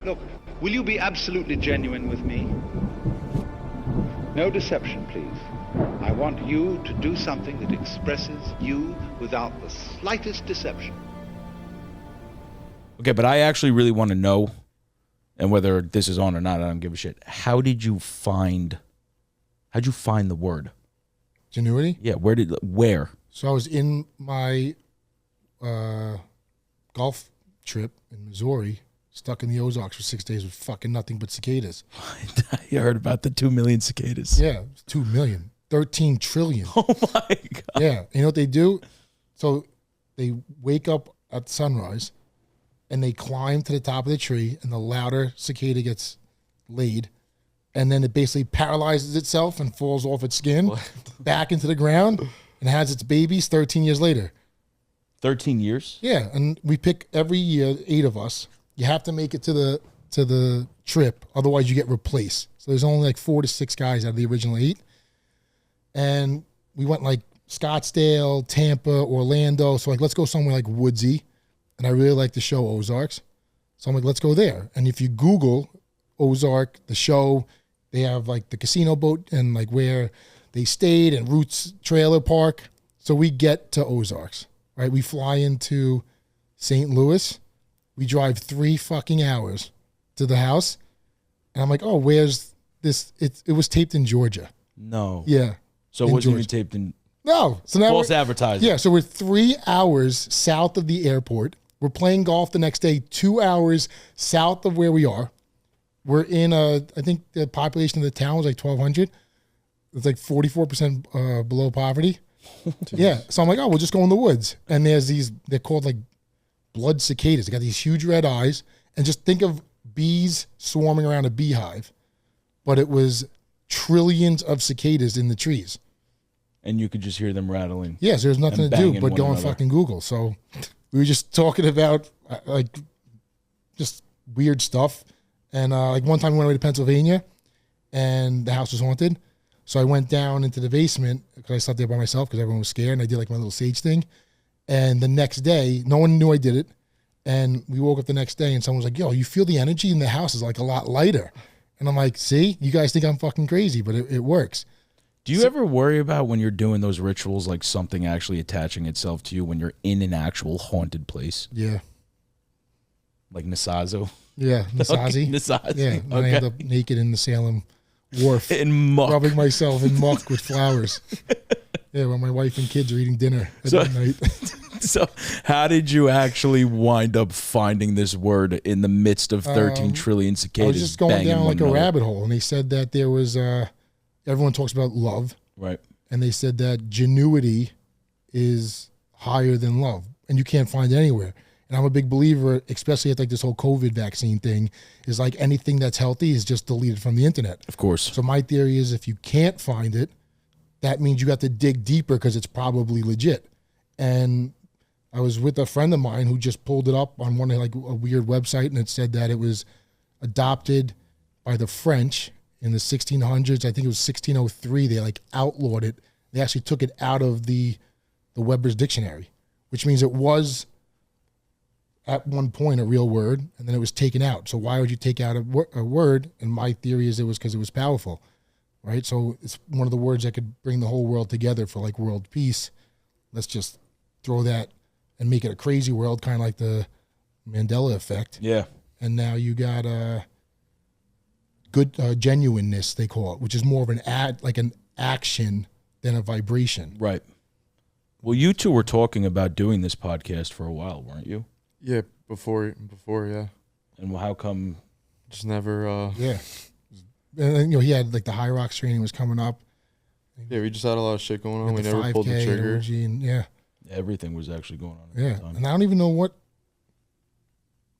Look, will you be absolutely genuine with me? No deception, please. I want you to do something that expresses you without the slightest deception. Okay, but I actually really want to know, and whether this is on or not, I don't give a shit. How'd you find the word? Genuity? Yeah, where? So I was in my golf trip in Missouri, stuck in the Ozarks for 6 days with fucking nothing but cicadas. You heard about the 2 million cicadas? Yeah, 2 million. 13 trillion. Oh my God. Yeah. You know what they do? So they wake up at sunrise and they climb to the top of the tree, and the louder cicada gets laid. And then it basically paralyzes itself and falls off its skin back into the ground and has its babies 13 years later. 13 years? Yeah. And we pick every year, 8 of us. You have to make it to the trip, otherwise you get replaced. So there's only like 4 to 6 guys out of the original 8. And we went like Scottsdale, Tampa, Orlando. So like, let's go somewhere like woodsy. And I really like the show Ozarks. So I'm like, let's go there. And if you Google Ozark, the show, they have like the casino boat and like where they stayed and Roots Trailer Park. So we get to Ozarks, right? We fly into St. Louis. We drive 3 fucking hours to the house. And I'm like, oh, where's this? It was taped in Georgia. No. Yeah. So it wasn't even taped in... No. So now false advertising. Yeah, so we're 3 hours south of the airport. We're playing golf the next day, 2 hours south of where we are. We're in I think the population of the town was like 1,200. It's like 44% below poverty. Yeah. So I'm like, oh, we'll just go in the woods. And there's these, they're called like blood cicadas. They got these huge red eyes. And just think of bees swarming around a beehive. But it was trillions of cicadas in the trees. And you could just hear them rattling. Yes, there's nothing to do but go and fucking Google. So we were just talking about like just weird stuff. And like one time we went away to Pennsylvania and the house was haunted. So I went down into the basement because I slept there by myself because everyone was scared. And I did like my little sage thing. And the next day, no one knew I did it. And we woke up the next day and someone was like, yo, you feel the energy in the house is like a lot lighter. And I'm like, see, you guys think I'm fucking crazy, but it works. Do you ever worry about when you're doing those rituals, like something actually attaching itself to you when you're in an actual haunted place? Yeah. Like Nasazo? Yeah, Nasazi. Nasazi. Yeah, and I end up naked in the Salem Wharf. In muck. Rubbing myself in muck with flowers. Yeah, when my wife and kids are eating dinner at midnight. So how did you actually wind up finding this word in the midst of 13 trillion cicadas? I was just going down like a rabbit hole, and they said that there was, everyone talks about love. Right. And they said that genuity is higher than love, and you can't find it anywhere. And I'm a big believer, especially at like this whole COVID vaccine thing, is like anything that's healthy is just deleted from the internet. Of course. So my theory is if you can't find it, that means you got to dig deeper because it's probably legit. And I was with a friend of mine who just pulled it up on one like a weird website, and it said that it was adopted by the French in the 1600s. I think it was 1603. They like outlawed it. They actually took it out of the Weber's dictionary, which means it was at one point a real word, and then it was taken out. So why would you take out a word? And my theory is it was because it was powerful, right? So it's one of the words that could bring the whole world together for like world peace. Let's just throw that and make it a crazy world, kind of like the Mandela effect. Yeah. And now you got good genuineness, they call it, which is more of an action than a vibration. Right. Well, you two were talking about doing this podcast for a while, weren't you? Yeah, before, yeah. And how come? Just never. Yeah. And he had like the High Rocks training was coming up. Yeah, we just had a lot of shit going on. We the never pulled the 5K trigger. and yeah. Everything was actually going on. Yeah. And I don't even know what.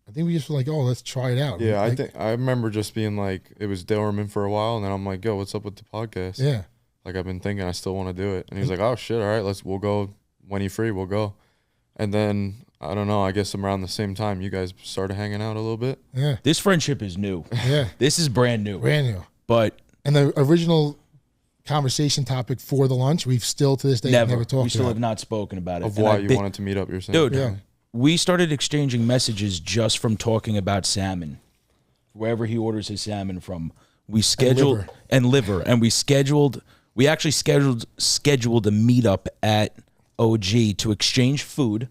I think we just were like, oh, let's try it out. Yeah, like, I remember just being like, it was dormant for a while, and then I'm like, yo, what's up with the podcast? Yeah. Like I've been thinking I still want to do it. And he was like, oh shit, all right, we'll go when you're free, we'll go. And then I don't know, I guess around the same time you guys started hanging out a little bit. Yeah. This friendship is new. Yeah. This is brand new. Brand new. But and the original conversation topic for the lunch, we've still to this day never talked about. We still have not spoken about it. Of why you wanted to meet up, you're saying? Dude, yeah. We started exchanging messages just from talking about salmon. wherever he orders his salmon from. We scheduled we actually scheduled a meetup at OG to exchange food,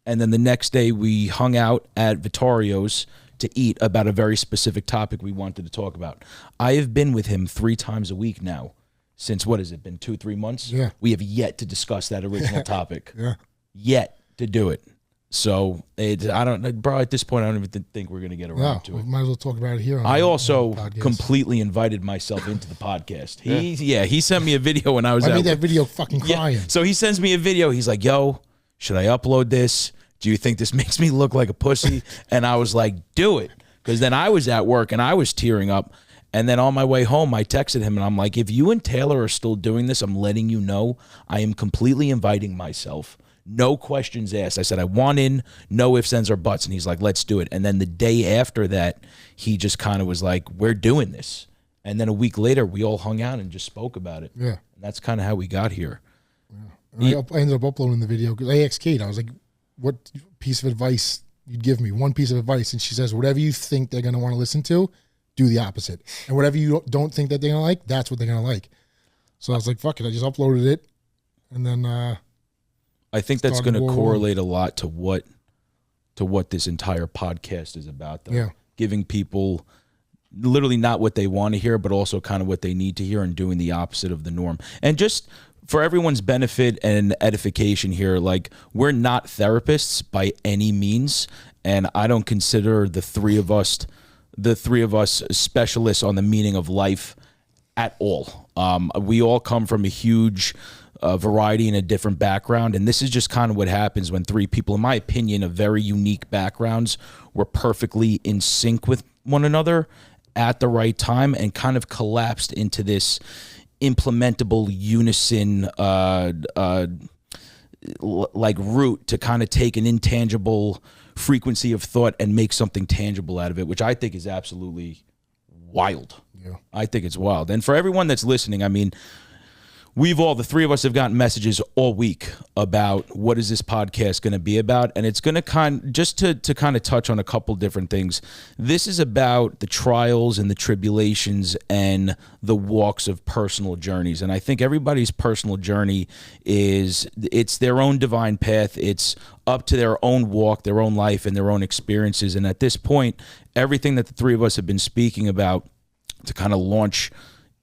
and then the next day we hung out at Vittorio's to eat about a very specific topic we wanted to talk about. I have been with him 3 times a week now since, what has it been, 2-3 months? Yeah. We have yet to discuss that original topic. Yeah. Yet to do it. So bro, at this point, I don't even think we're going to get around to We it. might as well talk about it here. I on also the podcast. completely invited myself into the podcast. He sent me a video when I was I out. made that video fucking crying. Yeah. So he sends me a video. He's like, yo, should I upload this? Do you think this makes me look like a pussy? And I was like, do it. Because then I was at work and I was tearing up. And then on my way home, I texted him and I'm like, if you and Taylor are still doing this, I'm letting you know I am completely inviting myself. No questions asked. I said, I want in, no ifs, ands, or buts. And he's like, let's do it. And then the day after that, he just kind of was like, we're doing this. And then a week later, we all hung out and just spoke about it. Yeah. And that's kind of how we got here. Yeah. I ended up uploading the video because I asked Kate, I was like, what piece of advice you'd give me? One piece of advice. And she says, whatever you think they're going to want to listen to, do the opposite. And whatever you don't think that they're going to like, that's what they're going to like. So I was like, fuck it. I just uploaded it. And then I think that's started going to War correlate a lot to what this entire podcast is about, though. Yeah. Giving people literally not what they want to hear, but also kind of what they need to hear and doing the opposite of the norm. And just for everyone's benefit and edification here, like, we're not therapists by any means, and I don't consider the three of us specialists on the meaning of life at all. We all come from a huge variety and a different background, and this is just kind of what happens when 3 people, in my opinion, of very unique backgrounds, were perfectly in sync with one another at the right time and kind of collapsed into this implementable unison like root to kind of take an intangible frequency of thought and make something tangible out of it, which I think is absolutely wild. Yeah. I think it's wild. And for everyone that's listening, I mean, the 3 of us have gotten messages all week about what is this podcast going to be about. And it's going to to kind of touch on a couple different things. This is about the trials and the tribulations and the walks of personal journeys. And I think everybody's personal journey it's their own divine path. It's up to their own walk, their own life, and their own experiences. And at this point, everything that the 3 of us have been speaking about to kind of launch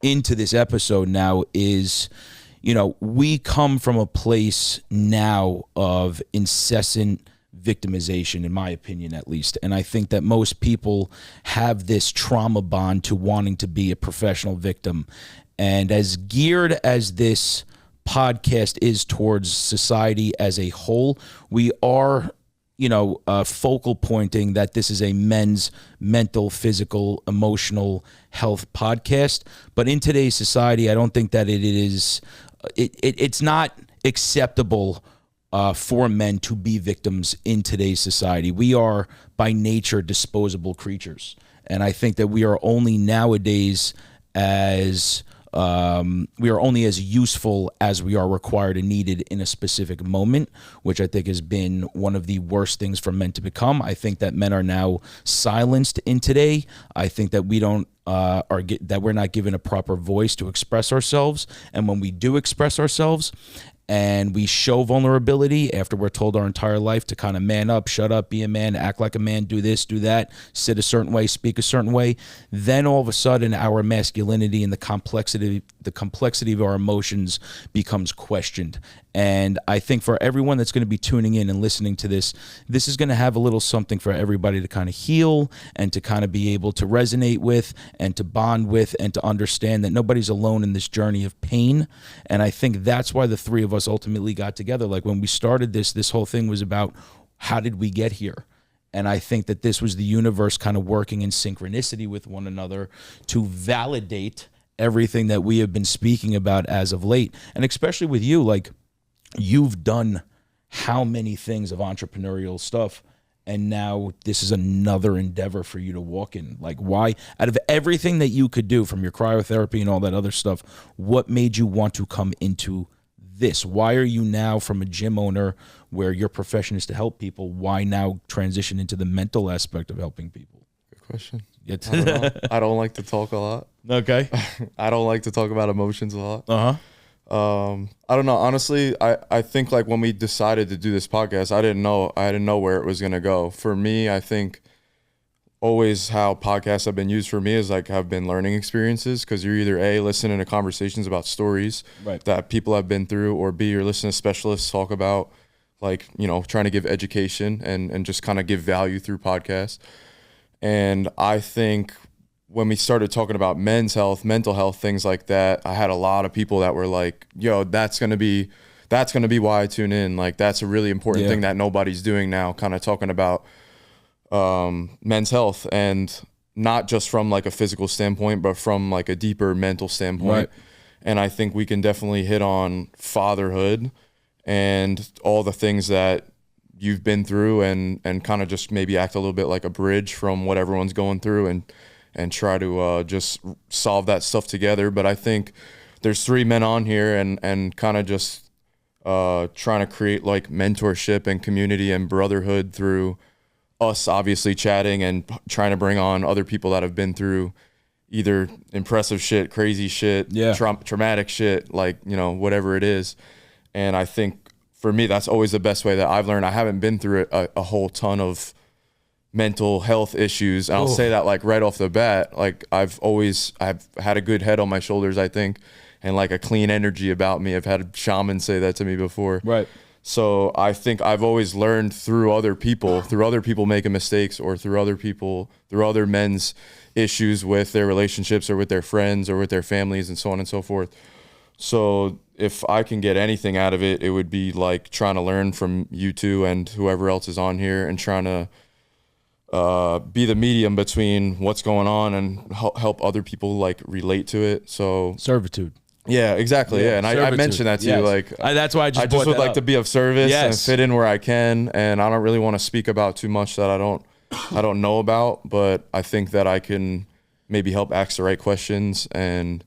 into this episode now is, we come from a place now of incessant victimization, in my opinion, at least. And I think that most people have this trauma bond to wanting to be a professional victim. And as geared as this podcast is towards society as a whole, we are focal pointing that this is a men's mental, physical, emotional health podcast. But in today's society, I don't think that it's not acceptable for men to be victims in today's society. We are by nature disposable creatures. And I think that we are only nowadays as useful as we are required and needed in a specific moment, which I think has been one of the worst things for men to become. I think that men are now silenced in today. I think that we're not given a proper voice to express ourselves. And when we do express ourselves and we show vulnerability after we're told our entire life to kind of man up, shut up, be a man, act like a man, do this, do that, sit a certain way, speak a certain way, then all of a sudden our masculinity and the complexity of our emotions becomes questioned. And I think for everyone that's going to be tuning in and listening to this is going to have a little something for everybody to kind of heal and to kind of be able to resonate with and to bond with and to understand that nobody's alone in this journey of pain. And I think that's why the 3 of us ultimately got together. Like, when we started this whole thing was about, how did we get here? And I think that this was the universe kind of working in synchronicity with one another to validate everything that we have been speaking about as of late. And especially with you, like, you've done how many things of entrepreneurial stuff, and now this is another endeavor for you to walk in. Like, why, out of everything that you could do from your cryotherapy and all that other stuff, what made you want to come into this? Why are you now, from a gym owner where your profession is to help people, why now transition into the mental aspect of helping people? Good question. Get I don't know. to I don't like to talk a lot. okay. I don't like to talk about emotions a lot. Uh-huh. I don't know. Honestly, I think like when we decided to do this podcast, I didn't know where it was gonna go. For me, I think always how podcasts have been used for me is like have been learning experiences, because you're either A, listening to conversations about stories Right. that people have been through, or B, you're listening to specialists talk about like, you know, trying to give education and just kind of give value through podcasts. And I think when we started talking about men's health, mental health, things like that, I had a lot of people that were like, yo, that's going to be why I tune in. Like, that's a really important thing that nobody's doing now, kind of talking about men's health, and not just from like a physical standpoint, but from like a deeper mental standpoint. Right. And I think we can definitely hit on fatherhood and all the things that you've been through, and kind of just maybe act a little bit like a bridge from what everyone's going through, and try to just solve that stuff together. But I think there's 3 men on here, and kind of just trying to create like mentorship and community and brotherhood through us obviously chatting and trying to bring on other people that have been through either impressive shit, crazy shit, traumatic shit, like, you know, whatever it is. And I think for me, that's always the best way that I've learned. I haven't been through a whole ton of mental health issues. And I'll say that like right off the bat, like I've had a good head on my shoulders, I think, and like a clean energy about me. I've had shamans say that to me before. Right. So I think I've always learned through other people making mistakes, or through other men's issues with their relationships or with their friends or with their families and so on and so forth. So if I can get anything out of it, it would be like trying to learn from you two and whoever else is on here, and trying to be the medium between what's going on and help other people like relate to it. So Servitude. yeah, exactly. Yeah, and I mentioned that to you. Like, that's why I just would like to be of service and fit in where I can. And I don't really want to speak about too much that I don't know about, but I think that I can maybe help ask the right questions and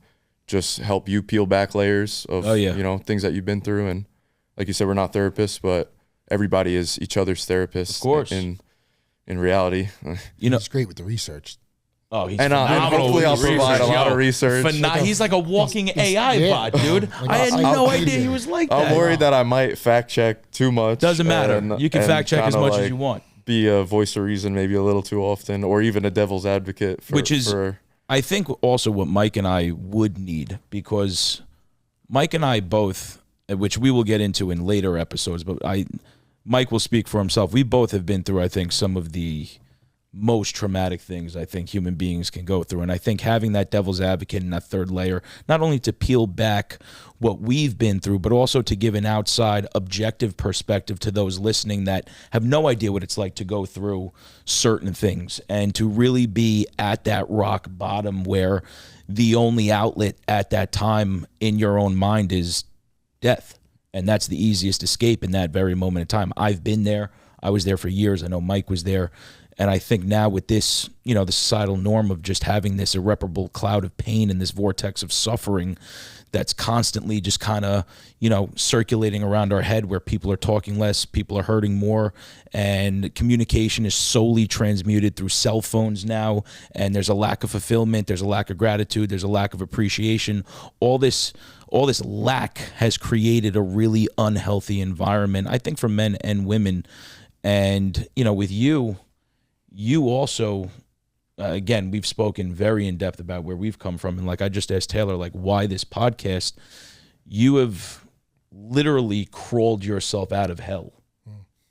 just help you peel back layers of you know, things that you've been through. And like you said, we're not therapists, but everybody is each other's therapist. Of course. In reality, you know, it's great with the research. Oh, he's and hopefully I'll provide a lot of research. He's like a walking AI bot, dude. I had no idea he was like that. I'm worried that I might fact check too much. Doesn't matter. You can fact check as much as you want. Be a voice of reason maybe a little too often, or even a devil's advocate. I think also what Mike and I would need, because Mike and I both, which we will get into in later episodes, but Mike will speak for himself. We both have been through, I think, some of the most traumatic things I think human beings can go through. And I think having that devil's advocate and that third layer, not only to peel back what we've been through, but also to give an outside objective perspective to those listening that have no idea what it's like to go through certain things, and to really be at that rock bottom where the only outlet at that time in your own mind is death. And that's the easiest escape in that very moment in time. I've been there. I was there for years. I know Mike was there. And I think now with this, you know, the societal norm of just having this irreparable cloud of pain and this vortex of suffering that's constantly just kind of, you know, circulating around our head, where people are talking less, people are hurting more, and communication is solely transmuted through cell phones now, and there's a lack of fulfillment, there's a lack of gratitude, there's a lack of appreciation. All this lack has created a really unhealthy environment, I think, for men and women. And, you know, with you also, again, we've spoken very in depth about where we've come from. And like I just asked Taylor, like, why this podcast? You have literally crawled yourself out of hell.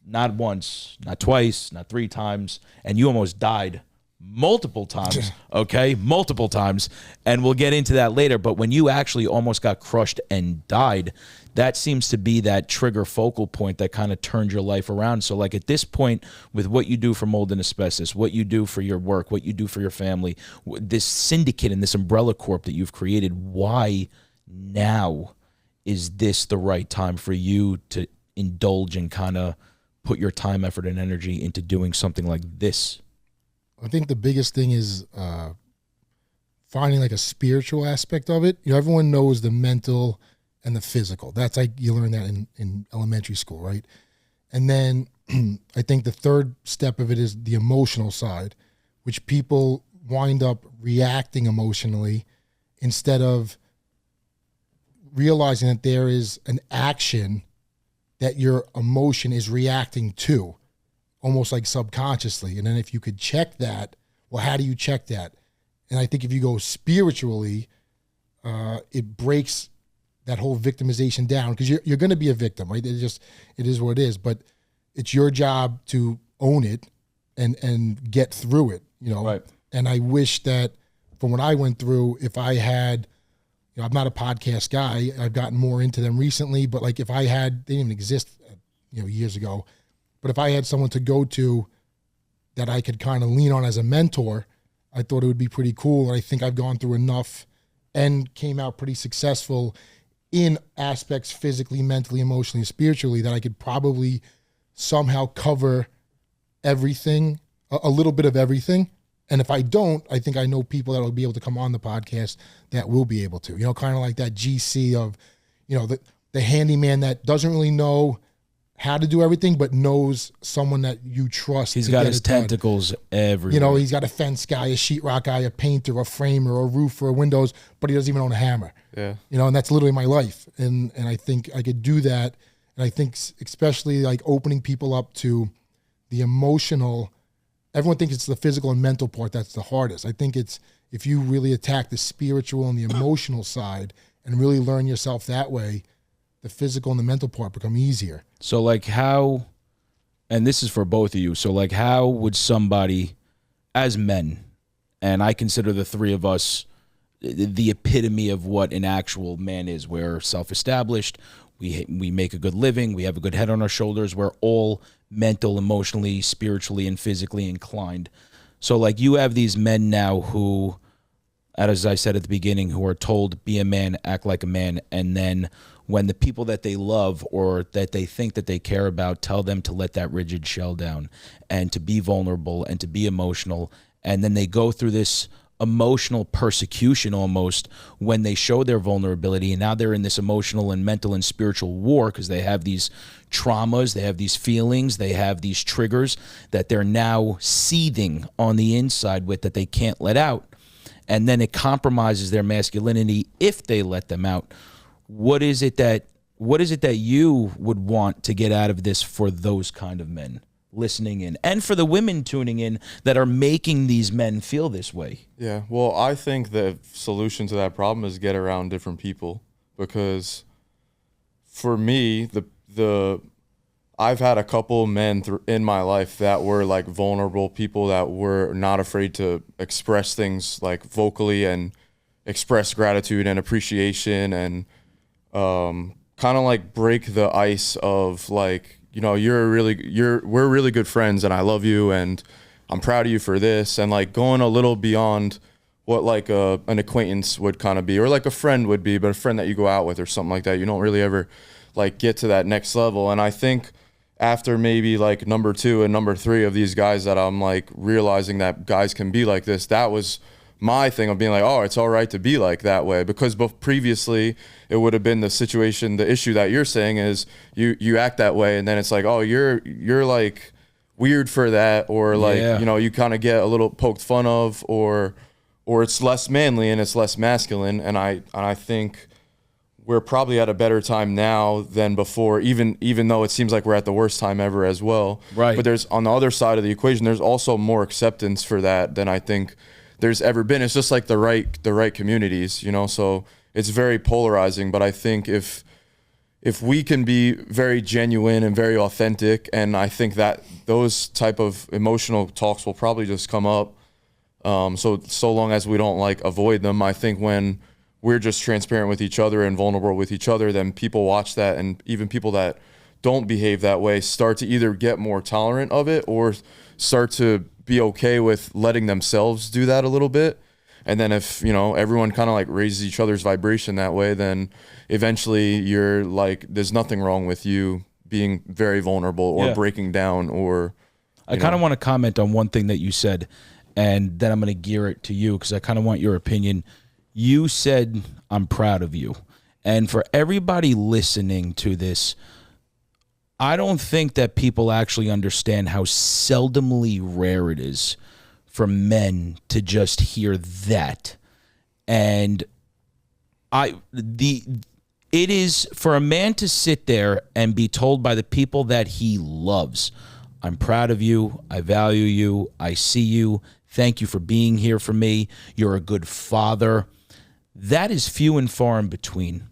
Not once, not twice, not 3 times. And you almost died multiple times, okay? Multiple times. And we'll get into that later. But when you actually almost got crushed and died, that seems to be that trigger focal point that kind of turned your life around. So like at this point, with what you do for Mold and Asbestos, what you do for your work, what you do for your family, this syndicate and this umbrella corp that you've created, why now is this the right time for you to indulge and kind of put your time, effort, and energy into doing something like this? I think the biggest thing is finding like a spiritual aspect of it. You know, everyone knows the mental and the physical. That's like, you learn that in elementary school, right? And then I think the third step of it is the emotional side, which people wind up reacting emotionally instead of realizing that there is an action that your emotion is reacting to, almost like subconsciously. And then if you could check that, well, how do you check that? And I think if you go spiritually, it breaks that whole victimization down, because you're going to be a victim, right? It is what it is. But it's your job to own it and get through it, you know? Right. And I wish that from what I went through, if I had, you know, I'm not a podcast guy. I've gotten more into them recently, but like if I had, they didn't even exist, you know, years ago. But if I had someone to go to that I could kind of lean on as a mentor, I thought it would be pretty cool. And I think I've gone through enough and came out pretty successful in aspects physically, mentally, emotionally, spiritually, that I could probably somehow cover everything, a little bit of everything. And if I don't, I think I know people that will be able to come on the podcast that will be able to, you know, kind of like that GC of, you know, the handyman that doesn't really know how to do everything, but knows someone that you trust. He's got his tentacles everywhere. You know, he's got a fence guy, a sheetrock guy, a painter, a framer, a roofer, windows, but he doesn't even own a hammer. Yeah. You know, and that's literally my life. And I think I could do that. And I think especially like opening people up to the emotional. Everyone thinks it's the physical and mental part that's the hardest. I think it's if you really attack the spiritual and the emotional side and really learn yourself that way, the physical and the mental part become easier. So like how, and this is for both of you, so like how would somebody, as men, and I consider the three of us the epitome of what an actual man is. We're self-established, we make a good living, we have a good head on our shoulders, we're all mental, emotionally, spiritually, and physically inclined. So like you have these men now who, as I said at the beginning, who are told be a man, act like a man, and then when the people that they love or that they think that they care about tell them to let that rigid shell down and to be vulnerable and to be emotional, and then they go through this emotional persecution almost when they show their vulnerability, and now they're in this emotional and mental and spiritual war because they have these traumas, they have these feelings, they have these triggers that they're now seething on the inside with that they can't let out, and then it compromises their masculinity if they let them out. What is it that you would want to get out of this for those kind of men listening in, and for the women tuning in that are making these men feel this way? Yeah, well, I think the solution to that problem is get around different people, because for me, I've had a couple men in my life that were like vulnerable people that were not afraid to express things like vocally and express gratitude and appreciation and kind of like break the ice of like, you know, we're really good friends and I love you and I'm proud of you for this, and like going a little beyond what like an acquaintance would kind of be, or like a friend would be, but a friend that you go out with or something like that. You don't really ever like get to that next level. And I think after maybe like number 2 and number 3 of these guys that I'm like realizing that guys can be like this, that was my thing of being like, oh, it's all right to be like that way. Because previously it would have been the situation, the issue that you're saying is you act that way, and then it's like, oh, you're like weird for that, or like, you know, you kind of get a little poked fun of, or it's less manly and it's less masculine. And I think we're probably at a better time now than before, even though it seems like we're at the worst time ever as well. Right. But there's, on the other side of the equation, there's also more acceptance for that than I think there's ever been. It's just like the right communities, you know, so it's very polarizing. But I think if we can be very genuine and very authentic, and I think that those type of emotional talks will probably just come up. So long as we don't like avoid them, I think when we're just transparent with each other and vulnerable with each other, then people watch that, and even people that don't behave that way start to either get more tolerant of it or start to be okay with letting themselves do that a little bit. And then if, you know, everyone kind of like raises each other's vibration that way, then eventually you're like, there's nothing wrong with you being very vulnerable or breaking down. Or I kind of want to comment on one thing that you said, and then I'm going to gear it to you because I kind of want your opinion. You said, I'm proud of you. And for everybody listening to this, I don't think that people actually understand how seldomly rare it is for men to just hear that. And it is for a man to sit there and be told by the people that he loves, I'm proud of you, I value you, I see you, thank you for being here for me, you're a good father. That is few and far in between.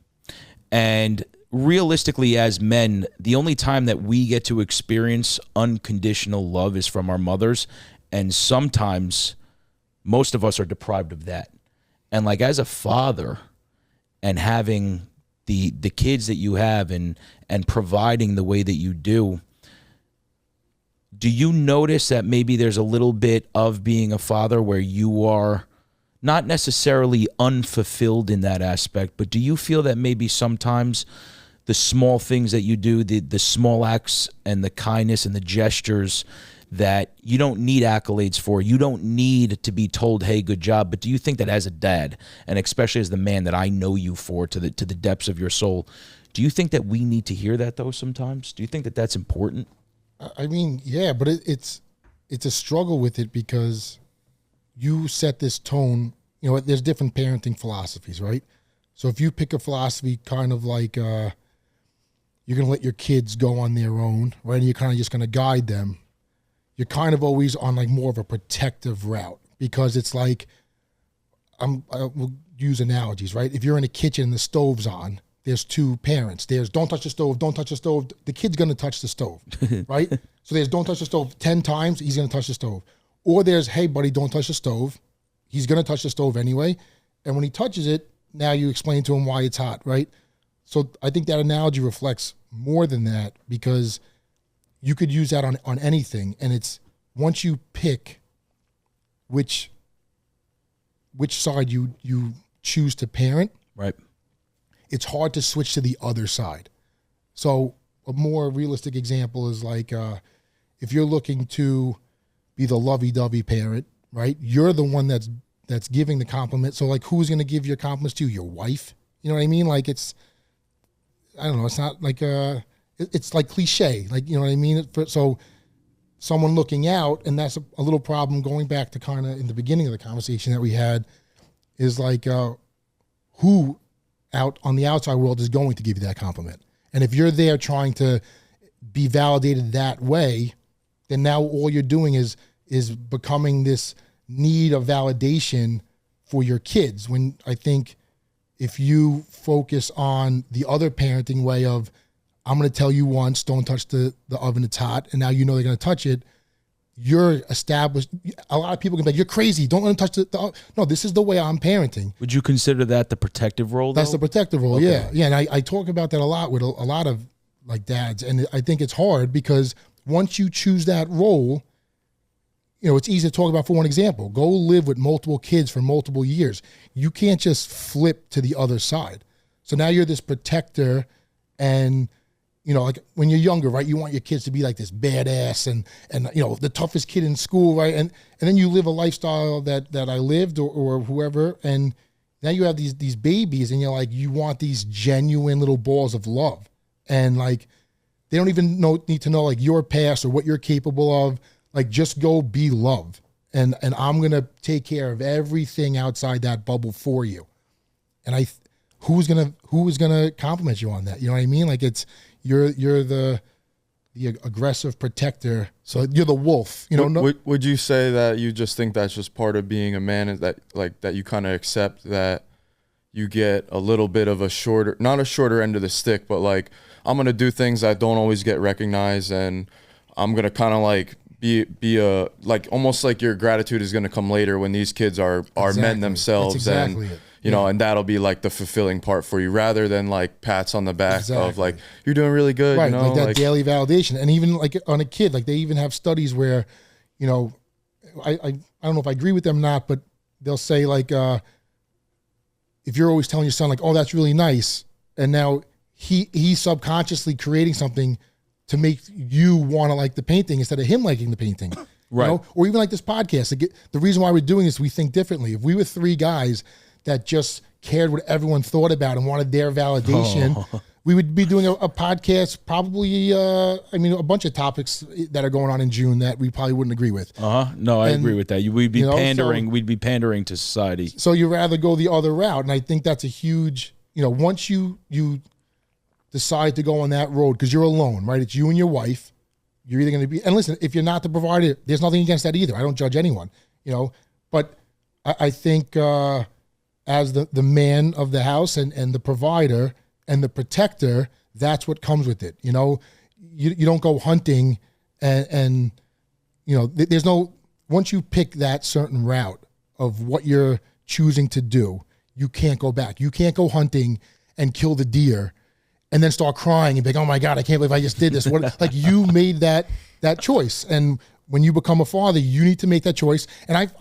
And realistically, as men, the only time that we get to experience unconditional love is from our mothers. And sometimes most of us are deprived of that. And like as a father and having the kids that you have and providing the way that you do you notice that maybe there's a little bit of being a father where you are not necessarily unfulfilled in that aspect, but do you feel that maybe sometimes the small things that you do, the small acts and the kindness and the gestures that you don't need accolades for, you don't need to be told, hey, good job, but do you think that as a dad, and especially as the man that I know you for to the depths of your soul, do you think that we need to hear that though sometimes? Do you think that that's important? I mean, yeah, but it's a struggle with it because you set this tone. You know, there's different parenting philosophies, right? So if you pick a philosophy kind of like you're going to let your kids go on their own, right? And you're kind of just going to guide them. You're kind of always on like more of a protective route because it's like, we'll use analogies, right? If you're in a kitchen and the stove's on, there's two parents. There's don't touch the stove, don't touch the stove. The kid's going to touch the stove, right? So there's don't touch the stove 10 times, he's going to touch the stove. Or there's, hey, buddy, don't touch the stove. He's going to touch the stove anyway. And when he touches it, now you explain to him why it's hot, right? So I think that analogy reflects more than that because you could use that on anything. And it's once you pick which side you choose to parent, right? It's hard to switch to the other side. So a more realistic example is like if you're looking to be the lovey-dovey parent, right? You're the one that's giving the compliment. So like who's going to give your compliments to you? Your wife? You know what I mean? Like it's not like it's like cliche. Like, you know what I mean? So someone looking out, and that's a little problem going back to kind of in the beginning of the conversation that we had is like who out on the outside world is going to give you that compliment. And if you're there trying to be validated that way, then now all you're doing is becoming this need of validation for your kids. When I think if you focus on the other parenting way of, I'm going to tell you once, don't touch the oven, it's hot, and now you know they're going to touch it, you're established. A lot of people can be like, you're crazy, don't let them touch the no, this is the way I'm parenting. Would you consider that the protective role, though? That's the protective role, okay. Yeah. And I talk about that a lot with a lot of like dads, and I think it's hard because once you choose that role, you know, it's easy to talk about. For one example, go live with multiple kids for multiple years. You can't just flip to the other side. So now you're this protector, and you know, like when you're younger, right, you want your kids to be like this badass and you know, the toughest kid in school, right? And then you live a lifestyle that I lived or whoever, and now you have these babies, and you're like, you want these genuine little balls of love, and like they don't even need to know like your past or what you're capable of. Like just go be love, and I'm gonna take care of everything outside that bubble for you. And who's gonna compliment you on that? You know what I mean? Like it's you're the aggressive protector, so you're the wolf. You know. Would you say that you just think that's just part of being a man? Is that like that you kind of accept that you get a little bit of not a shorter end of the stick, but like I'm gonna do things that don't always get recognized, and I'm gonna kind of like be a like almost like your gratitude is gonna come later when these kids are exactly. Men themselves. That's exactly and. It. You know, and that'll be like the fulfilling part for you rather than like pats on the back exactly. Of like, you're doing really good. Right, you know? Like that daily validation. And even like on a kid, like they even have studies where, you know, I don't know if I agree with them or not, but they'll say like, if you're always telling your son like, oh, that's really nice. And now he's subconsciously creating something to make you want to like the painting instead of him liking the painting. Right. You know? Or even like this podcast. Like the reason why we're doing this, we think differently. If we were three guys that just cared what everyone thought about and wanted their validation, we would be doing a podcast, probably, a bunch of topics that are going on in June that we probably wouldn't agree with. No, I agree with that. We'd be pandering. We'd be pandering to society. So you'd rather go the other route. And I think that's a huge, once you decide to go on that road, because you're alone, right? It's you and your wife. You're either going to be, and listen, if you're not the provider, there's nothing against that either. I don't judge anyone, but I think as the man of the house and the provider and the protector, that's what comes with it. You don't go hunting and there's no, once you pick that certain route of what you're choosing to do, you can't go back. You can't go hunting and kill the deer and then start crying and be like, oh my God, I can't believe I just did this. What, like, you made that choice. And when you become a father, you need to make that choice. And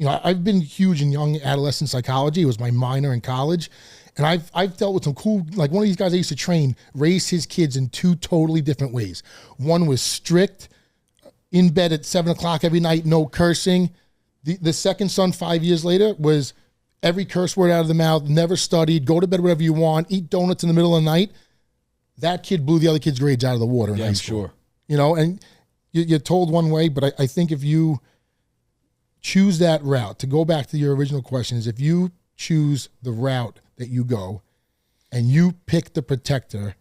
I've been huge in young adolescent psychology. It was my minor in college. And I've dealt with some cool, like one of these guys I used to train raised his kids in two totally different ways. One was strict, in bed at 7 o'clock every night, no cursing. The second son, 5 years later, was every curse word out of the mouth, never studied, go to bed whatever you want, eat donuts in the middle of the night. That kid blew the other kid's grades out of the water in high school. Sure. And you're told one way, but I think if you choose that route, to go back to your original question, is if you choose the route that you go and you pick the protector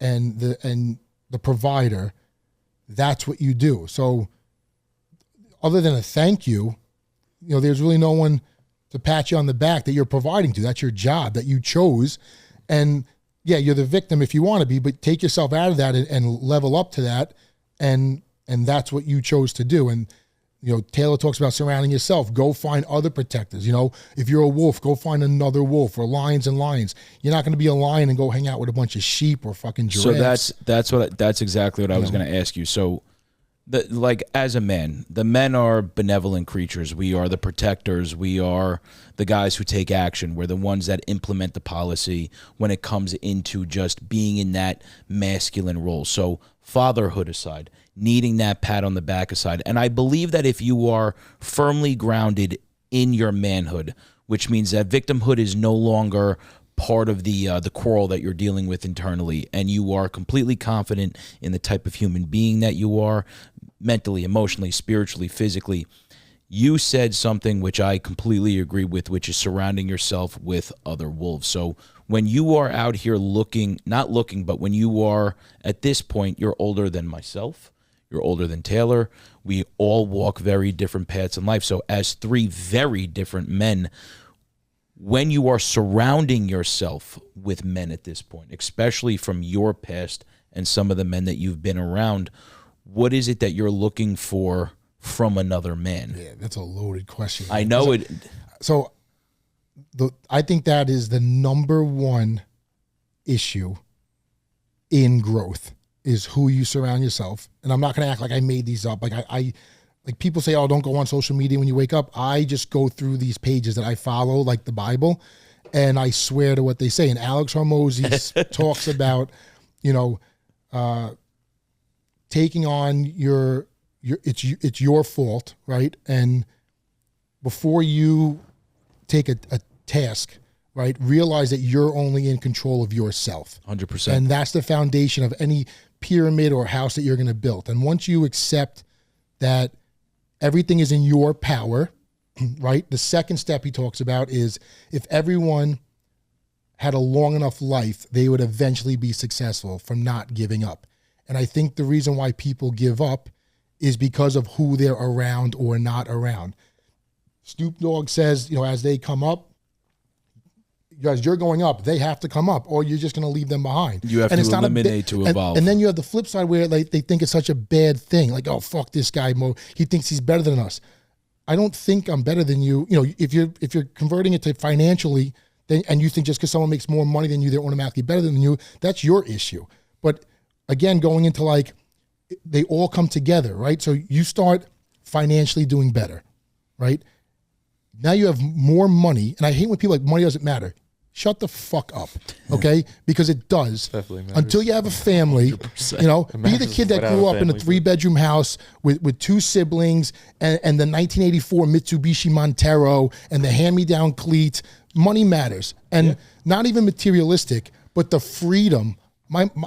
and the provider, that's what you do. So other than a thank you, there's really no one to pat you on the back that you're providing to. That's your job that you chose. And yeah, you're the victim if you want to be, but take yourself out of that and level up to that. And that's what you chose to do. And, Taylor talks about surrounding yourself. Go find other protectors. If you're a wolf, go find another wolf, or lions and lions. You're not going to be a lion and go hang out with a bunch of sheep or fucking giraffes. So that's exactly what I was going to ask you. So, as a man, the men are benevolent creatures. We are the protectors. We are the guys who take action. We're the ones that implement the policy when it comes into just being in that masculine role. So fatherhood aside, needing that pat on the back aside. And I believe that if you are firmly grounded in your manhood, which means that victimhood is no longer part of the quarrel that you're dealing with internally, and you are completely confident in the type of human being that you are, mentally, emotionally, spiritually, physically, you said something which I completely agree with, which is surrounding yourself with other wolves. So when you are out here but when you are at this point, you're older than myself, you're older than Taylor. We all walk very different paths in life. So as three very different men, when you are surrounding yourself with men at this point, especially from your past and some of the men that you've been around, what is it that you're looking for from another man? Yeah, that's a loaded question. I know it. So I think that is the number one issue in growth, is who you surround yourself. And I'm not going to act like I made these up. Like like people say, oh, don't go on social media when you wake up. I just go through these pages that I follow, like the Bible, and I swear to what they say. And Alex Hormozy talks about, taking on it's your fault, right? And before you take a task, right, realize that you're only in control of yourself. 100%. And that's the foundation of any pyramid or house that you're going to build. And once you accept that everything is in your power, right, the second step he talks about is if everyone had a long enough life, they would eventually be successful from not giving up. And I think the reason why people give up is because of who they're around or not around. Snoop Dogg says, as they come up, guys, you're going up, they have to come up, or you're just going to leave them behind. You have to eliminate to evolve. And then you have the flip side where they think it's such a bad thing. Like, oh, fuck this guy, Mo. He thinks he's better than us. I don't think I'm better than you. If you're converting it to financially, then, and you think just because someone makes more money than you, they're automatically better than you, that's your issue. But again, going into they all come together, right? So you start financially doing better, right? Now you have more money, and I hate when people money doesn't matter. shut the fuck up, okay? Because it does. Definitely matters. Until you have a family, you know, be the kid that grew up in a 3-bedroom house with 2 siblings and the 1984 Mitsubishi Montero and the hand-me-down cleats. Money matters. And not even materialistic, but the freedom.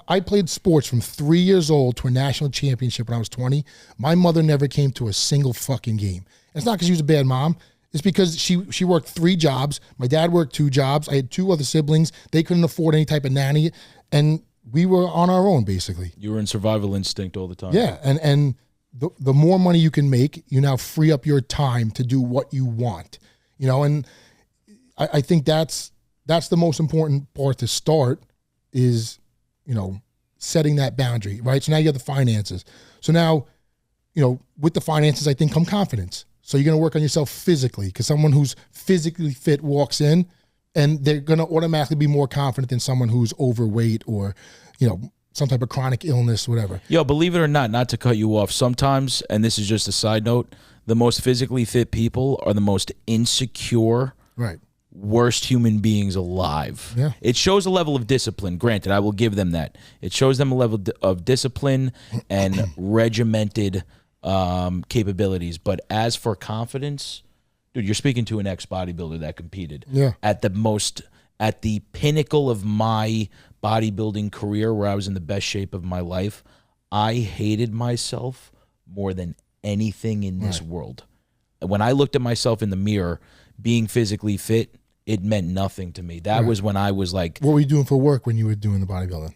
I played sports from 3 years old to a national championship when I was 20. My mother never came to a single fucking game. And it's not because she was a bad mom. It's because she worked 3 jobs. My dad worked 2 jobs. I had 2 other siblings. They couldn't afford any type of nanny. And we were on our own, basically. You were in survival instinct all the time. Yeah. And the more money you can make, you now free up your time to do what you want. You know, and I think that's the most important part to start is, you know, setting that boundary, right? So now you have the finances. So now, you know, with the finances, I think come confidence. So you're going to work on yourself physically, because someone who's physically fit walks in and they're going to automatically be more confident than someone who's overweight or, you know, some type of chronic illness, whatever. Yo, believe it or not to cut you off, sometimes, and this is just a side note, the most physically fit people are the most insecure, Right. worst human beings alive. Yeah. It shows a level of discipline. Granted, I will give them that. It shows them a level of discipline and regimented capabilities. But as for confidence, dude, you're speaking to an ex-bodybuilder that competed at the pinnacle of my bodybuilding career, where I was in the best shape of my life. I hated myself more than anything in this world. When I looked at myself in the mirror, being physically fit, it meant nothing to me. That was when I was like... What were you doing for work when you were doing the bodybuilding?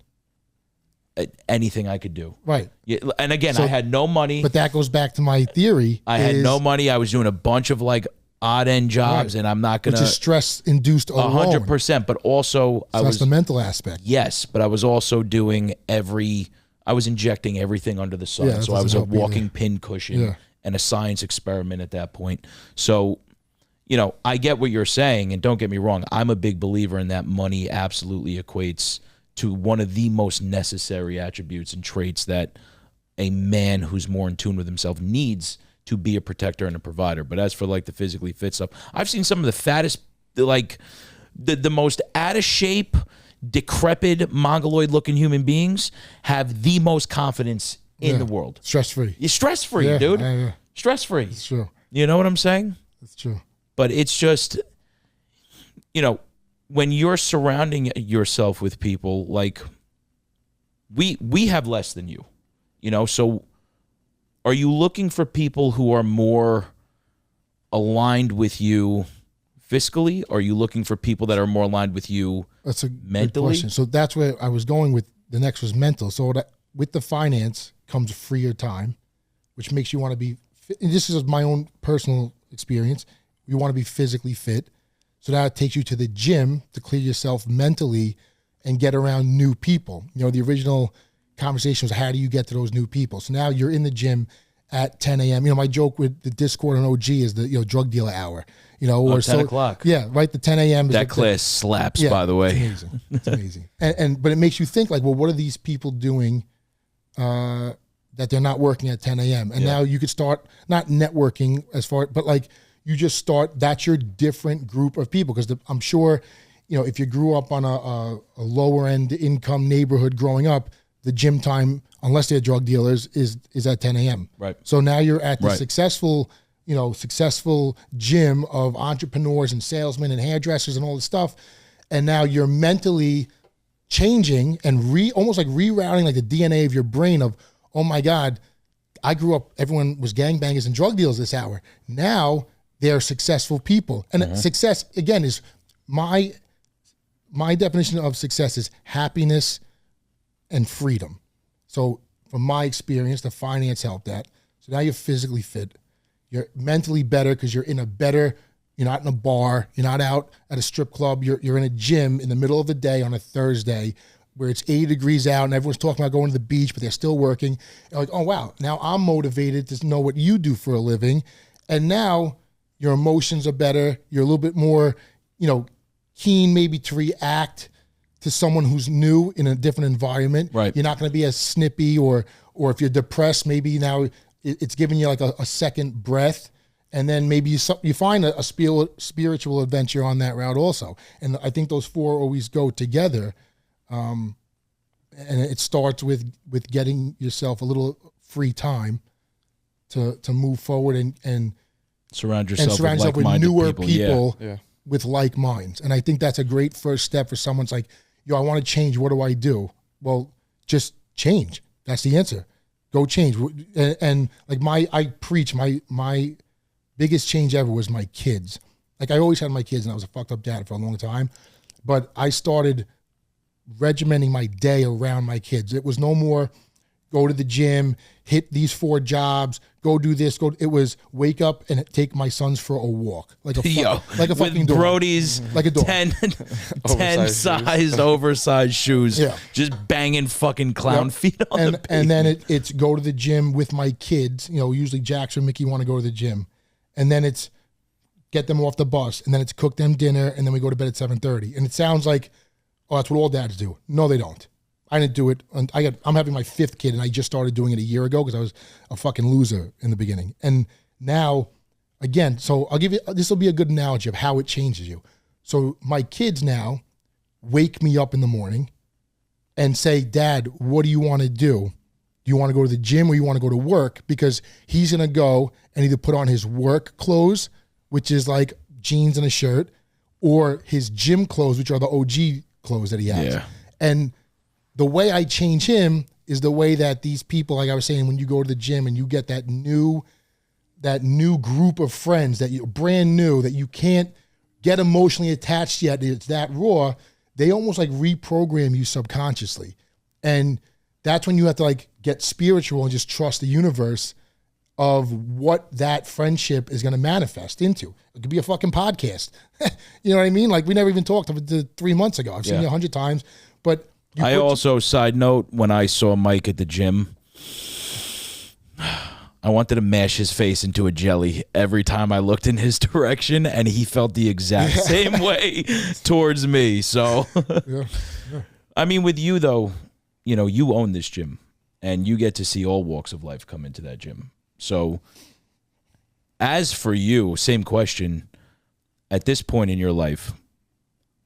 Anything I could do. Right. Yeah, and again, I had no money. But that goes back to my theory. I had no money. I was doing a bunch of like odd end jobs, and I'm not going to... Which is stress induced alone. 100%, but also... So that's the mental aspect. Yes, but I was also doing I was injecting everything under the sun. Yeah, so I was a walking pin cushion and a science experiment at that point. So... You know, I get what you're saying, and don't get me wrong, I'm a big believer in that money absolutely equates to one of the most necessary attributes and traits that a man who's more in tune with himself needs to be a protector and a provider. But as for like the physically fit stuff, I've seen some of the fattest, like the most out of shape, decrepit, mongoloid looking human beings have the most confidence in the world. Stress-free. You're stress-free, dude. Yeah. Stress-free. It's true. You know what I'm saying? It's true. But it's just, you know, when you're surrounding yourself with people, like, we have less than you, you know, so are you looking for people who are more aligned with you fiscally? Or are you looking for people that are more aligned with you That's a mentally? good question. So that's where I was going with. The next was mental. So with the finance comes freer time, which makes you want to be, and this is my own personal experience. You want to be physically fit. So that takes you to the gym to clear yourself mentally and get around new people. You know, the original conversation was, how do you get to those new people? So now you're in the gym at 10 a.m. You know, my joke with the Discord on OG is the, you know, drug dealer hour. You know, or 10 o'clock. Yeah, right. The 10 a.m. is That class slaps, by the way. It's amazing. It's amazing. But it makes you think like, well, what are these people doing that they're not working at 10 a.m.? And now you could start not networking as far, but like, you just start, that's your different group of people. Because I'm sure, you know, if you grew up on a lower end income neighborhood growing up, the gym time, unless they're drug dealers, is at 10 a.m. Right. So now you're at the successful gym of entrepreneurs and salesmen and hairdressers and all this stuff. And now you're mentally changing and almost like rerouting like the DNA of your brain of, oh my God, I grew up, everyone was gangbangers and drug dealers this hour. Now they're successful people. And success, again, is my definition of success is happiness and freedom. So from my experience, the finance helped that. So now you're physically fit. You're mentally better because you're in a better, you're not in a bar, you're not out at a strip club, you're in a gym in the middle of the day on a Thursday where it's 80 degrees out and everyone's talking about going to the beach, but they're still working. You're like, oh wow, now I'm motivated to know what you do for a living. And now your emotions are better. You're a little bit more, you know, keen maybe to react to someone who's new in a different environment. Right. You're not going to be as snippy or if you're depressed, maybe now it's giving you like a second breath And then maybe you find a spiritual adventure on that route also. And I think those four always go together. And it starts with getting yourself a little free time to move forward and surround yourself with like-minded newer people Yeah. with like minds. And I think that's a great first step for someone's like, yo, I want to change. What do I do? Well, just change. That's the answer. Go change. And like I preach my biggest change ever was my kids. Like I always had my kids and I was a fucked up dad for a long time, but I started regimenting my day around my kids. It was no more go to the gym, hit these 4 jobs, go do this, it was wake up and take my sons for a walk. Like a fucking dog. Brody's like a dog. 10 sized oversized shoes. Yeah. Just banging fucking clown feet on the and then it's go to the gym with my kids. You know, usually Jax or Mickey want to go to the gym. And then it's get them off the bus, and then it's cook them dinner, and then we go to bed at 7:30. And it sounds like, oh, that's what all dads do. No, they don't. I didn't do it. I'm having my 5th kid, and I just started doing it a year ago because I was a fucking loser in the beginning. And now, again, so I'll give you, this will be a good analogy of how it changes you. So my kids now wake me up in the morning and say, Dad, what do you want to do? Do you want to go to the gym or you want to go to work? Because he's going to go and either put on his work clothes, which is like jeans and a shirt, or his gym clothes, which are the OG clothes that he has. Yeah. And the way I change him is the way that these people, like I was saying, when you go to the gym and you get that new group of friends that you're brand new, that you can't get emotionally attached yet, it's that raw, they almost like reprogram you subconsciously. And that's when you have to like get spiritual and just trust the universe of what that friendship is going to manifest into. It could be a fucking podcast. You know what I mean? Like we never even talked of it 3 months ago. I've seen you 100 times, but I also, side note, when I saw Mike at the gym, I wanted to mash his face into a jelly every time I looked in his direction, and he felt the exact same way towards me. So, I mean, with you, though, you know, you own this gym, and you get to see all walks of life come into that gym. So, as for you, same question, at this point in your life,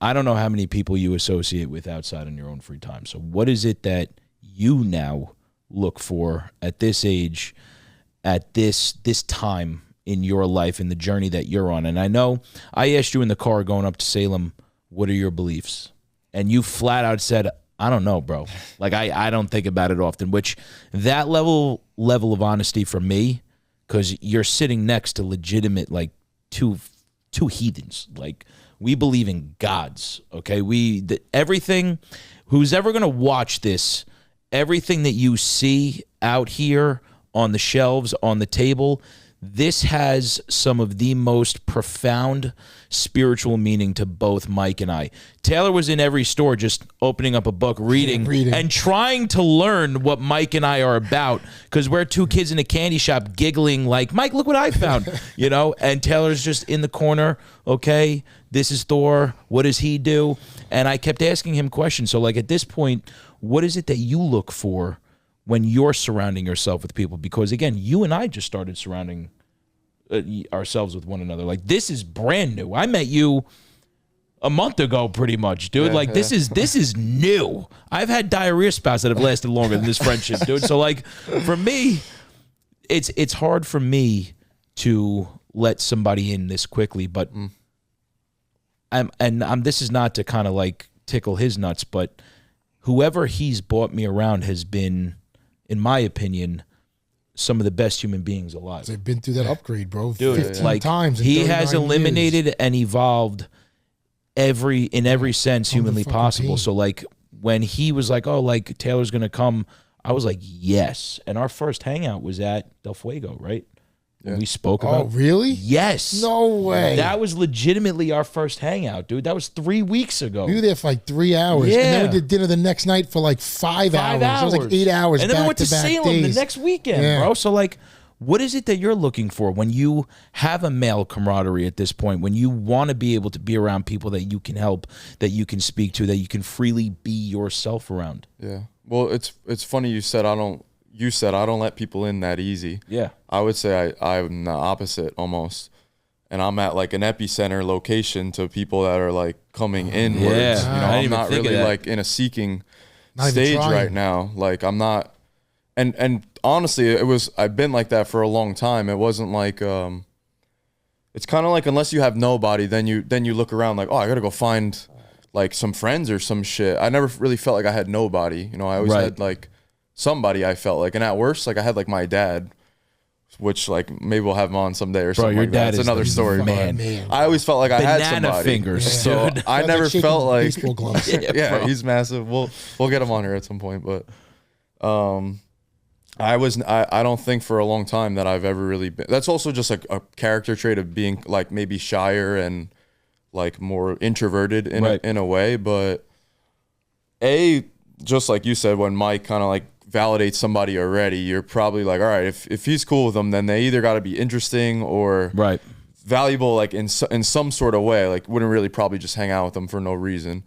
I don't know how many people you associate with outside on your own free time. So what is it that you now look for at this age, at this time in your life, in the journey that you're on? And I know I asked you in the car going up to Salem, what are your beliefs? And you flat out said, I don't know, bro. Like, I don't think about it often, which that level of honesty for me, because you're sitting next to legitimate, like, two heathens. Like, we believe in gods, okay? Everything, who's ever going to watch this, everything that you see out here on the shelves, on the table, this has some of the most profound spiritual meaning to both Mike and I. Taylor was in every store just opening up a book, reading. And trying to learn what Mike and I are about, because we're 2 kids in a candy shop giggling like, Mike, look what I found, you know? And Taylor's just in the corner, okay, this is Thor, what does he do? And I kept asking him questions. So, like, at this point, what is it that you look for when you're surrounding yourself with people? Because, again, you and I just started surrounding ourselves with one another. Like, this is brand new. I met you a month ago, pretty much, dude. This is new. I've had diarrhea spouts that have lasted longer than this friendship, dude. So, like, for me, it's hard for me to let somebody in this quickly, but this is not to kind of like tickle his nuts, but whoever he's brought me around has been, in my opinion, some of the best human beings alive. They've been through that upgrade, bro. Dude, 15 times. He has eliminated and evolved in every sense humanly possible. So, like, when he was like, oh, like, Taylor's going to come, I was like, yes. And our first hangout was at Del Fuego, right? Yeah. We spoke about. Oh, really? Yes. No way. That was legitimately our first hangout, dude. That was 3 weeks ago. We were there for like 3 hours. Yeah. And then we did dinner the next night for like 5 hours. It was like 8 hours. And then we went to Salem days. the next weekend, bro. So, like, what is it that you're looking for when you have a male camaraderie at this point, when you want to be able to be around people that you can help, that you can speak to, that you can freely be yourself around? Yeah. Well, it's funny you said I don't you said, I don't let people in that easy. Yeah. I would say I'm the opposite almost. And I'm at like an epicenter location to people that are like coming inwards. Yeah. You know, I didn't I'm even not think of really that. like in a seeking Not even stage trying. right now. Like I'm not, and honestly, I've been like that for a long time. It wasn't like, it's kind of like, unless you have nobody, then you look around like, oh, I got to go find like some friends or some shit. I never really felt like I had nobody. You know, I always Right. had like somebody, I felt like. And at worst, like I had like my dad, which like maybe we'll have him on someday or something your like that. dad It's is another the story. But man. I always felt like I had Banana somebody. fingers, So dude. I Sounds never shaking felt like, baseball gloves. yeah, bro. he's massive. We'll get him on here at some point. But I don't think for a long time that I've ever really been. That's also just like a character trait of being like maybe shyer and like more introverted in a way. But just like you said, when Mike kind of like validates somebody already, you're probably like, all right, if he's cool with them, then they either got to be interesting or Right. valuable, like in some sort of way. Like wouldn't really probably just hang out with them for no reason.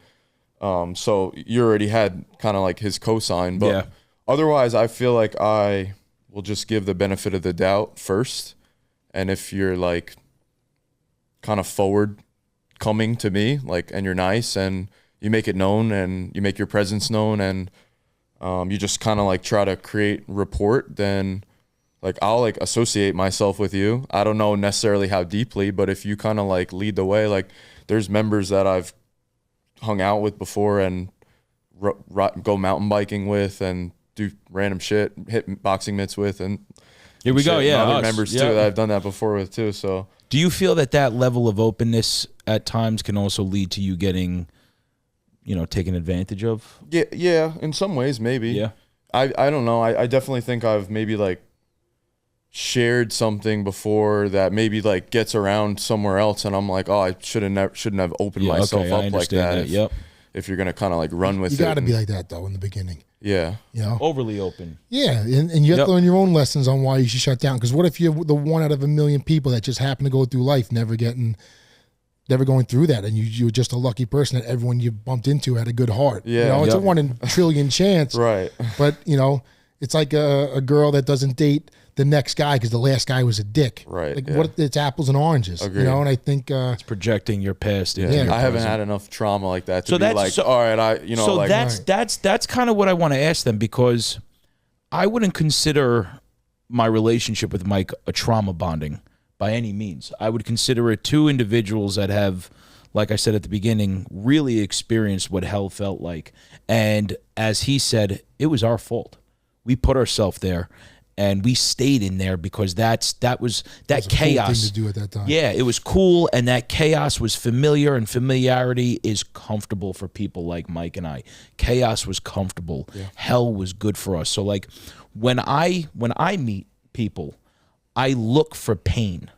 So you already had kind of like his cosign, but Yeah. otherwise I feel like I will just give the benefit of the doubt first. And if you're like kind of forward coming to me, like, and you're nice and you make it known and you make your presence known and you just kind of like try to create rapport, then like I'll like associate myself with you. I don't know necessarily how deeply, but if you kind of like lead the way, like there's members that I've hung out with before and go mountain biking with and do random shit, hit boxing mitts with, and Here we go. shit, and Yeah. other us. members Yeah. too that I've done that before with too. So Do you feel that level of openness at times can also lead to you getting, taken advantage of? yeah, in some ways maybe. Yeah. I don't know. I definitely think I've maybe like shared something before that maybe like gets around somewhere else, and I'm like, oh, I shouldn't have opened myself I up like understand that. Yep. If you're gonna kind of like run with You it, got to and- be like that though in the beginning. yeah, You know. Overly open. Yeah, and you have Yep. to learn your own lessons on why you should shut down. Because what if you're the one out of a million people that just happen to go through life never going through that, and you're just a lucky person that everyone you bumped into had a good heart. Yeah. You know, it's a Yep. 1 in a trillion chance. right. But it's like a girl that doesn't date the next guy because the last guy was a dick. Right, Like yeah. what? It's apples and oranges. Agreed. And I think Projecting your past. Yeah, into your I haven't present. had enough trauma like that to So be that's- like, so- all right, So like that's kind of what I want to ask them, because I wouldn't consider my relationship with Mike a trauma bonding by any means. I would consider it two individuals that have, like I said at the beginning, really experienced what hell felt like. And as he said, it was our fault. We put ourselves there and we stayed in there because that was it was a cool chaos thing to do at that time. Yeah, it was cool, and that chaos was familiar, and familiarity is comfortable for people like Mike and I. Chaos was comfortable. Hell was good for us. So like when I meet people, I look for pain.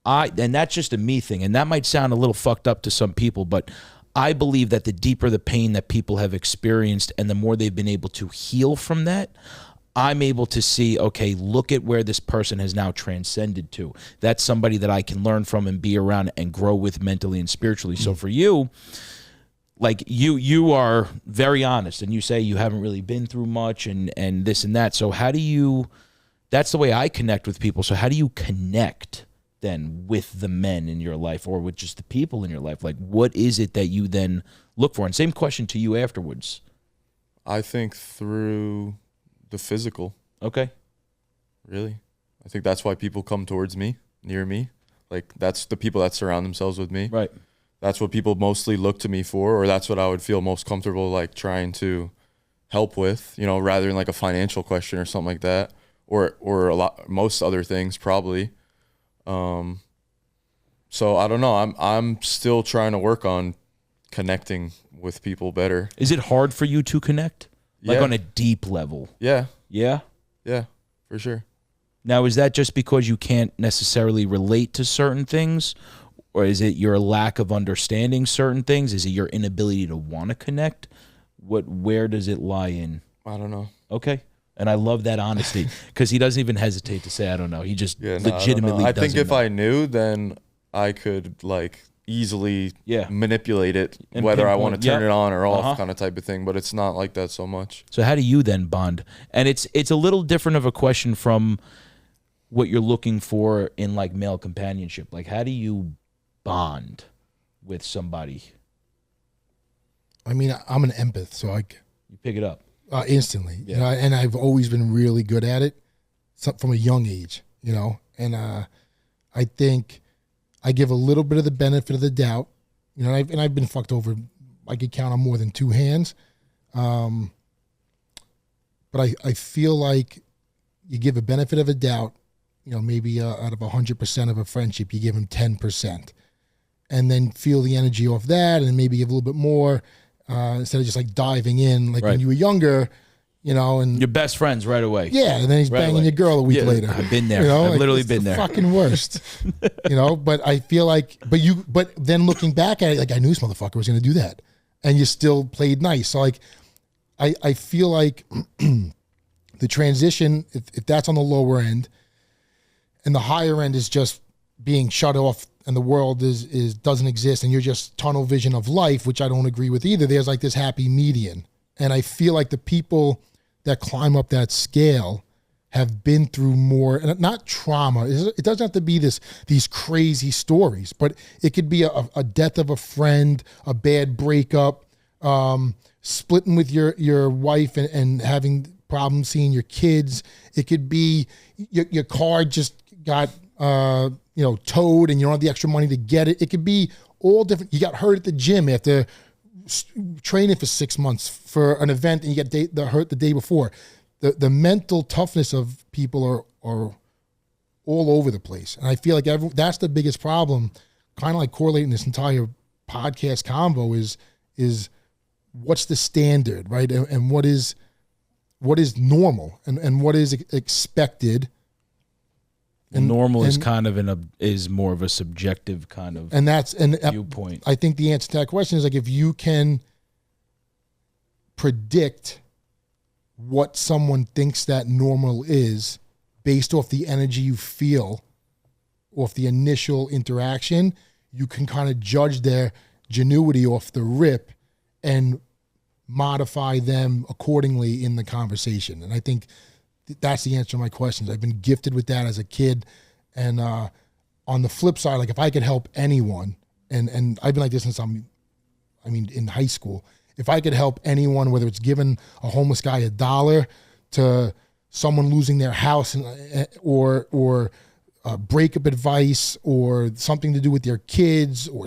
And that's just a me thing, and that might sound a little fucked up to some people, but I believe that the deeper the pain that people have experienced and the more they've been able to heal from that, I'm able to see, okay, look at where this person has now transcended to. That's somebody that I can learn from and be around and grow with mentally and spiritually. So for you, like you are very honest, and you say you haven't really been through much and this and that. So how do you, that's the way I connect with people. So how do you connect then with the men in your life or with just the people in your life? Like, what is it that you then look for? And same question to you afterwards. I think through the physical, Okay. really. I think that's why people come towards me, near me. Like that's the people that surround themselves with me. Right. That's what people mostly look to me for, or that's what I would feel most comfortable like trying to help with, rather than like a financial question or something like that, or most other things probably. So I don't know. I'm still trying to work on connecting with people better. Is it hard for you to connect? Like Yeah. on a deep level? Yeah, Yeah? for sure. Now, is that just because you can't necessarily relate to certain things? Or is it your lack of understanding certain things? Is it your inability to want to connect? Where does it lie in? I don't know. Okay. And I love that honesty because he doesn't even hesitate to say, I don't know. He just Yeah, no, legitimately I doesn't think if know. I knew, then I could like easily Yeah. manipulate it, And whether I want to pinpoint, turn it on or off, Uh-huh. kind of type of thing. But it's not like that so much. So how do you then bond? And it's a little different of a question from what you're looking for in like male companionship. Like, how do you bond with somebody? I mean, I'm an empath, so You pick it up. instantly, Yeah. you know, and I've always been really good at it from a young age, you know, and I think I give a little bit of the benefit of the doubt, you know, and I've been fucked over. I could count on more than two hands. But I feel like you give a benefit of a doubt, you know, maybe out of 100% of a friendship, you give them 10%, and then feel the energy off that, and maybe give a little bit more instead of just like diving in like Right. when you were younger, you know, and You're best friends right away. yeah, and then he's Right banging away. your girl a week Yeah, later. I've been there. You know, I've like, literally it's been the there. fucking worst. You know, but I feel like, but then looking back at it, like I knew this motherfucker was going to do that, and you still played nice. So like, I feel like the transition, if that's on the lower end, and the higher end is just being shut off, and the world is doesn't exist, and you're just tunnel vision of life, which I don't agree with either. There's like this happy median, and I feel like the people that climb up that scale have been through more, and not trauma. It doesn't have to be these crazy stories, but it could be a death of a friend, a bad breakup, splitting with your wife and having problems seeing your kids. It could be your car just got towed and you don't have the extra money to get it. It could be all different. You got hurt at the gym after training for 6 months for an event, and you get hurt the day before. The mental toughness of people are all over the place, and I feel like that's the biggest problem. Kind of like correlating this entire podcast convo is what's the standard, right? And what is normal and what is expected. And normal is kind of is more of a subjective kind of viewpoint. I think the answer to that question is like, if you can predict what someone thinks that normal is based off the energy you feel off the initial interaction, you can kind of judge their genuity off the rip and modify them accordingly in the conversation. And I think that's the answer to my questions. I've been gifted with that as a kid. And on the flip side, like if I could help anyone, and I've been like this since in high school, if I could help anyone, whether it's giving a homeless guy $1 to someone losing their house or breakup advice or something to do with their kids or,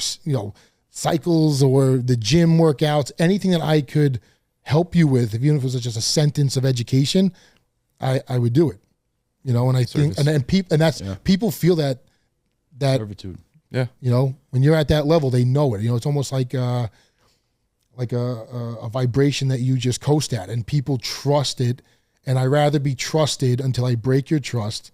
cycles or the gym workouts, anything that I could help you with, even if it was just a sentence of education, I would do it, and I think, people feel that Servitude. Yeah. When you're at that level, they know it, it's almost like a vibration that you just coast at, and people trust it. And I'd rather be trusted until I break your trust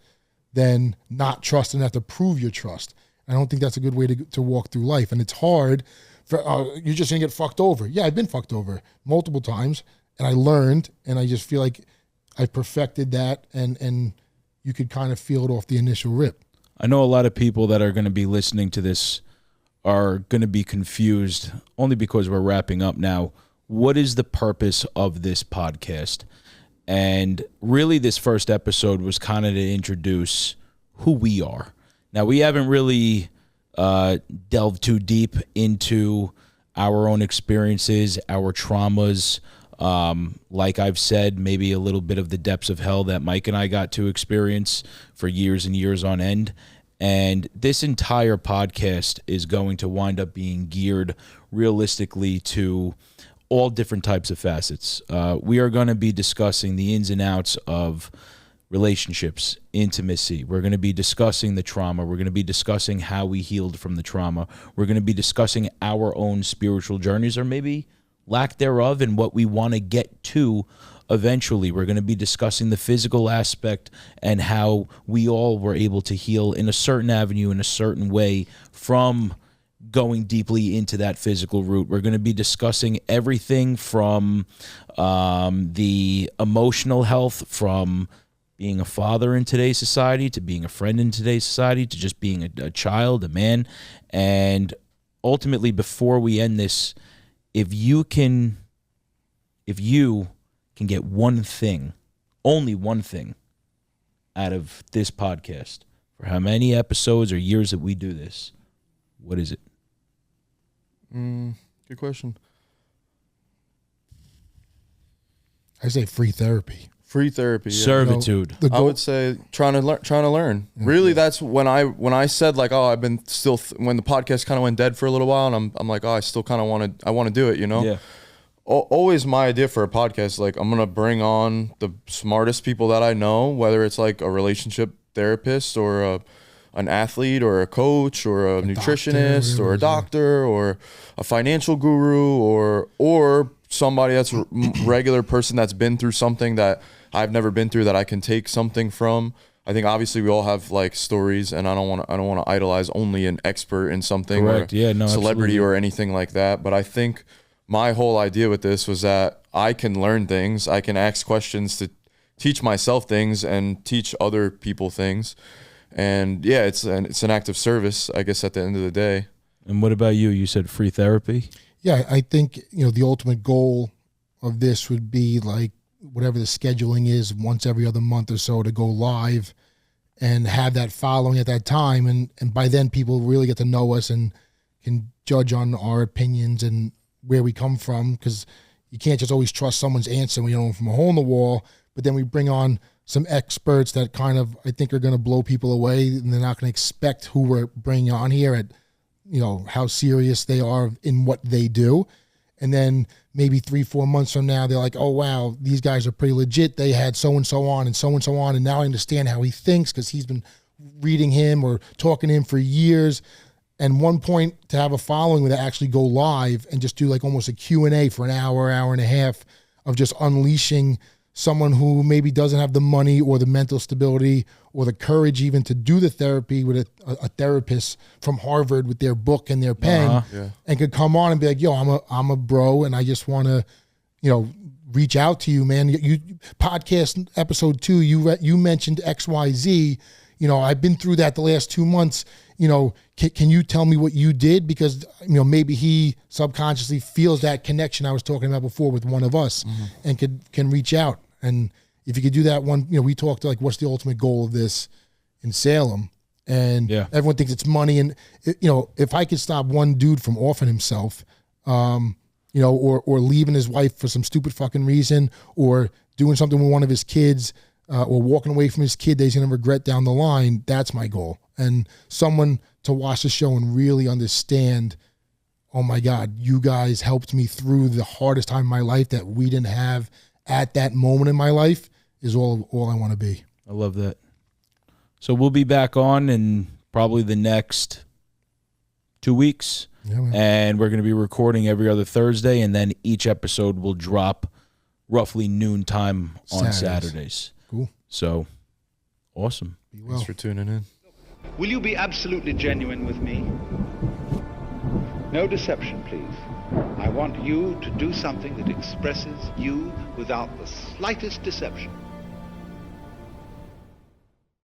than not trust and have to prove your trust. I don't think that's a good way to walk through life. And it's hard for, you're just going to get fucked over. Yeah, I've been fucked over multiple times, and I learned, and I just feel like I've perfected that, and you could kind of feel it off the initial rip. I know a lot of people that are going to be listening to this are going to be confused only because we're wrapping up now. What is the purpose of this podcast? And really this first episode was kind of to introduce who we are. Now, we haven't really delved too deep into our own experiences, our traumas. Like I've said, maybe a little bit of the depths of hell that Mike and I got to experience for years and years on end. And this entire podcast is going to wind up being geared realistically to all different types of facets. We are going to be discussing the ins and outs of relationships, intimacy. We're going to be discussing the trauma. We're going to be discussing how we healed from the trauma. We're going to be discussing our own spiritual journeys, or maybe lack thereof, and what we want to get to eventually. We're going to be discussing the physical aspect and how we all were able to heal in a certain avenue, in a certain way, from going deeply into that physical root. We're going to be discussing everything from the emotional health, from being a father in today's society, to being a friend in today's society, to just being a child, a man, and ultimately, before we end this, if you can get one thing, only one thing, out of this podcast, for how many episodes or years that we do this, what is it? Good question. I say free therapy. Free therapy. Yeah. Servitude. The I goal- would say trying to learn. Really, that's when I said like, oh, I've been still when the podcast kind of went dead for a little while, and I'm like, oh, I still kind of want to do it, you know. Yeah. Always my idea for a podcast, like I'm gonna bring on the smartest people that I know, whether it's like a relationship therapist or an athlete or a coach or a nutritionist doctor, or a doctor or a financial guru or somebody that's a regular person that's been through something that I've never been through that I can take something from. I think obviously we all have like stories, and I don't want to idolize only an expert in something. Correct. Or Yeah, no, celebrity absolutely. or anything like that. But I think my whole idea with this was that I can learn things. I can ask questions to teach myself things and teach other people things. And yeah, it's an act of service, I guess, at the end of the day. And what about you? You said free therapy? Yeah, I think, the ultimate goal of this would be like whatever the scheduling is, once every other month or so, to go live and have that following at that time. And by then people really get to know us and can judge on our opinions and where we come from, because you can't just always trust someone's answer when you know from a hole in the wall. But then we bring on some experts that kind of, I think, are going to blow people away, and they're not going to expect who we're bringing on here at, how serious they are in what they do. And then maybe 3-4 months from now, they're like, oh, wow, these guys are pretty legit. They had so-and-so on and so-and-so on, and now I understand how he thinks because he's been reading him or talking to him for years. And one point to have a following where they actually go live and just do like almost a Q&A for an hour and a half of just unleashing someone who maybe doesn't have the money or the mental stability or the courage even to do the therapy with a therapist from Harvard with their book and their pen, and could come on and be like, yo, I'm a bro, and I just want to, reach out to you, man. You podcast episode 2, you mentioned XYZ. I've been through that the last 2 months. Can you tell me what you did? Because, maybe he subconsciously feels that connection I was talking about before with one of us, and can reach out. And if you could do that one, we talked like, what's the ultimate goal of this in Salem? And everyone thinks it's money. And, if I could stop one dude from offing himself, or leaving his wife for some stupid fucking reason, or doing something with one of his kids, or walking away from his kid that he's going to regret down the line, that's my goal. And someone to watch the show and really understand, oh my God, you guys helped me through the hardest time in my life that we didn't have at that moment in my life, is all I want to be. I love that. So we'll be back on in probably the next 2 weeks. Yeah, man. And we're going to be recording every other Thursday, and then each episode will drop roughly noon time on Saturdays. Cool. So, awesome. Be well. Thanks for tuning in. Will you be absolutely genuine with me? No deception, please. I want you to do something that expresses you without the slightest deception.